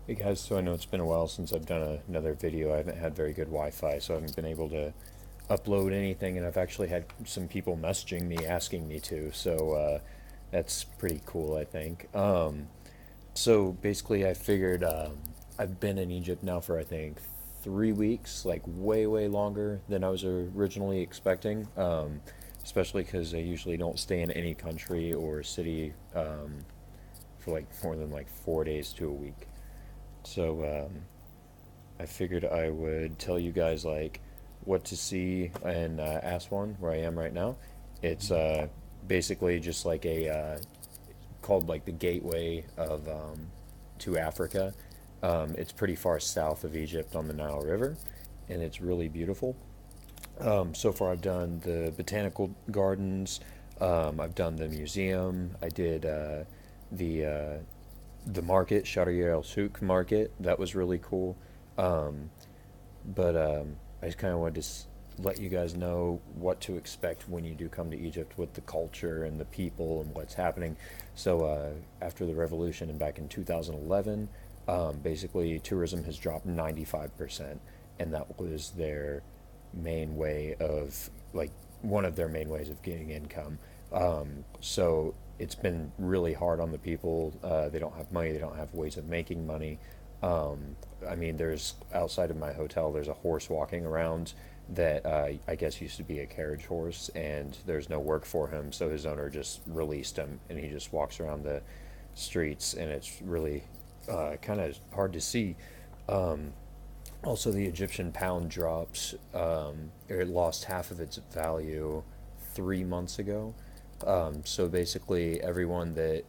Hey guys, so I know it's been a while since I've done another video. I haven't had very good Wi-Fi, so I haven't been able to upload anything, and I've actually had some people messaging me asking me to, so that's pretty cool, I think. So basically, I figured I've been in Egypt now for I think 3 weeks, like way, way longer than I was originally expecting. Especially because I usually don't stay in any country or city for like more than like 4 days to a week. So I figured I would tell you guys like what to see in Aswan, where I am right now. It's basically just like a called like the gateway of to Africa. It's pretty far south of Egypt on the Nile River, and it's really beautiful. So far, I've done the botanical gardens. I've done the museum. I did the uh, the market, Sharia El Souk market. That was really cool. Um, but I just kind of wanted to let you guys know what to expect when you do come to Egypt with the culture and the people and what's happening. So after the revolution and back in 2011, basically tourism has dropped 95%, and that was their main way of like one of their main ways of getting income. So it's been really hard on the people. They don't have money. They don't have ways of making money. I mean, there's outside of my hotel, there's a horse walking around that I guess used to be a carriage horse, and there's no work for him, so his owner just released him, and he just walks around the streets, and it's really kind of hard to see. Also, the Egyptian pound dropped. It lost half of its value 3 months ago. So basically, everyone that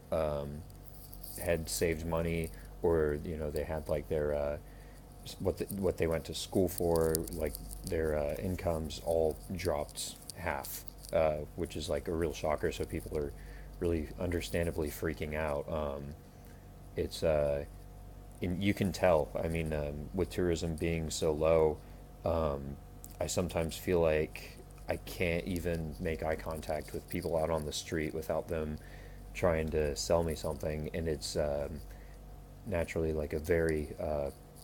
had saved money, or they had like their what they went to school for, like their incomes all dropped half, which is like a real shocker. So people are really understandably freaking out. It's and you can tell. I mean, with tourism being so low, I sometimes feel like I can't even make eye contact with people out on the street without them trying to sell me something, and it's naturally like a very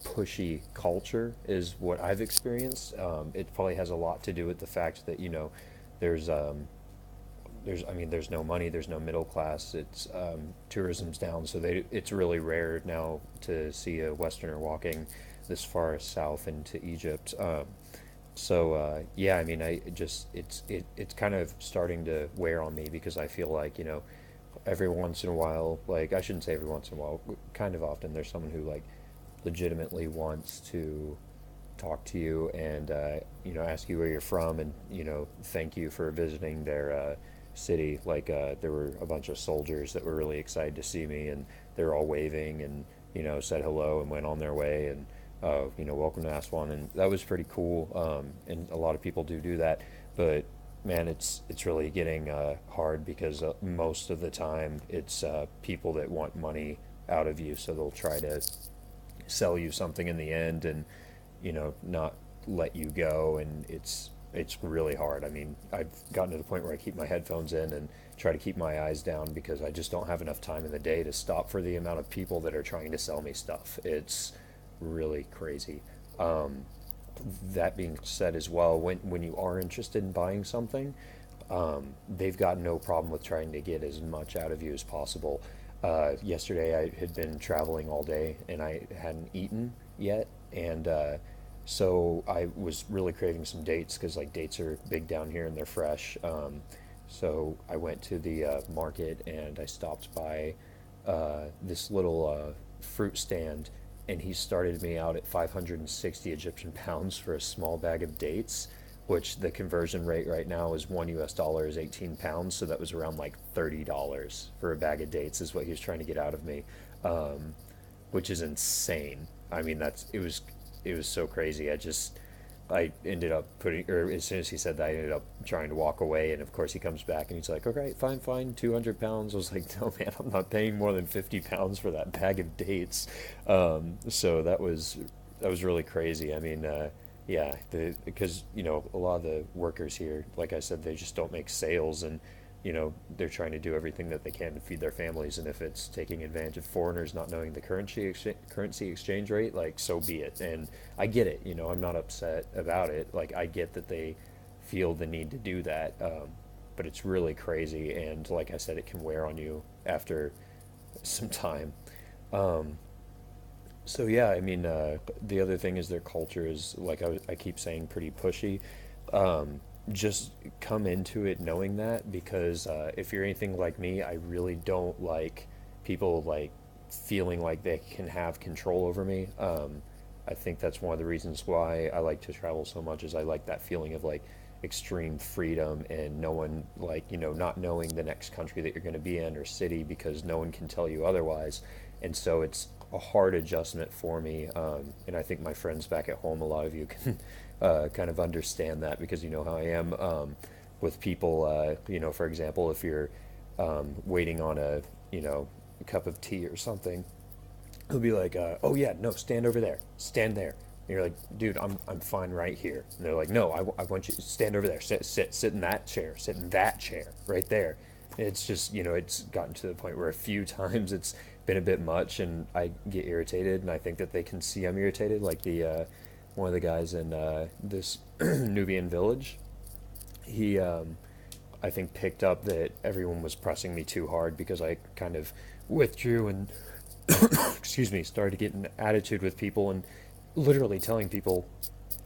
pushy culture is what I've experienced. It probably has a lot to do with the fact that there's I mean there's no money, there's no middle class. It's tourism's down, so it's really rare now to see a Westerner walking this far south into Egypt. So yeah, I mean, I just it's kind of starting to wear on me because I feel like every once in a while, like I shouldn't say every once in a while, kind of often there's someone who like legitimately wants to talk to you and ask you where you're from and thank you for visiting their city. Like there were a bunch of soldiers that were really excited to see me, and they were all waving and said hello and went on their way, and welcome to Aswan, and that was pretty cool. And a lot of people do that, but man, it's really getting hard because most of the time it's people that want money out of you, so they'll try to sell you something in the end and not let you go, and it's really hard. I mean, I've gotten to the point where I keep my headphones in and try to keep my eyes down because I just don't have enough time in the day to stop for the amount of people that are trying to sell me stuff. It's really crazy. That being said as well, when you are interested in buying something, they've got no problem with trying to get as much out of you as possible. Yesterday I had been traveling all day and I hadn't eaten yet, and so I was really craving some dates because like dates are big down here and they're fresh. So I went to the market and I stopped by this little fruit stand, and he started me out at 560 Egyptian pounds for a small bag of dates, which the conversion rate right now is $1 is 18 pounds. So that was around like $30 for a bag of dates, is what he was trying to get out of me, which is insane. I mean, it was so crazy. I ended up putting, or as soon as he said that, I ended up trying to walk away. And of course, he comes back and he's like, "Okay, fine, fine, 200 pounds." I was like, "No, man, I'm not paying more than 50 pounds for that bag of dates." So that was really crazy. I mean, yeah, because a lot of the workers here, like I said, they just don't make sales, and they're trying to do everything that they can to feed their families, and if it's taking advantage of foreigners not knowing the currency exchange rate, like, so be it. And I get it, I'm not upset about it. Like, I get that they feel the need to do that, but it's really crazy, and like I said, it can wear on you after some time. Um, so yeah, I mean, the other thing is their culture is, like I keep saying, pretty pushy. Just come into it knowing that, because if you're anything like me, I really don't like people like feeling like they can have control over me. I think that's one of the reasons why I like to travel so much, is I like that feeling of like extreme freedom, and no one, like, not knowing the next country that you're going to be in or city, because no one can tell you otherwise. And so it's a hard adjustment for me, and I think my friends back at home, a lot of you can kind of understand that, because you know how I am, with people. For example, if you're waiting on a cup of tea or something, he'll be like, "Oh yeah, no, stand over there, stand there." And you're like, "Dude, I'm fine right here." And they're like, "No, I want you to stand over there, sit in that chair, sit in that chair right there." And it's just, it's gotten to the point where a few times it's been a bit much, and I get irritated, and I think that they can see I'm irritated. Like the one of the guys in this Nubian village, he I think picked up that everyone was pressing me too hard, because I kind of withdrew and excuse me, started to get an attitude with people, and literally telling people,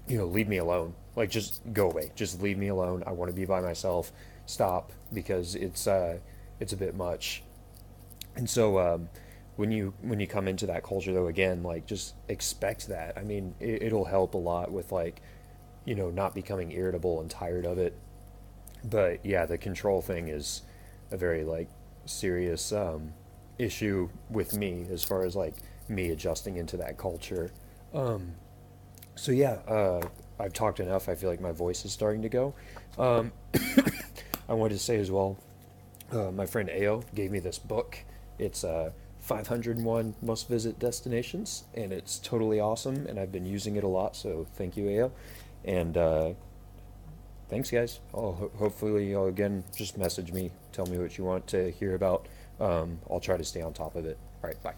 leave me alone. Like, just go away. Just leave me alone. I want to be by myself. Stop, because it's a bit much. And so when you come into that culture, though, again, like, just expect that. I mean, it'll help a lot with, like, not becoming irritable and tired of it. But yeah, the control thing is a very, like, serious issue with me, as far as like me adjusting into that culture. Um, so yeah, I've talked enough. I feel like my voice is starting to go. Um, I wanted to say as well, my friend Ao gave me this book. It's 501 must visit destinations, and it's totally awesome. And I've been using it a lot, so thank you, Ao. And thanks, guys. Hopefully you'll again just message me, tell me what you want to hear about. I'll try to stay on top of it. All right, bye.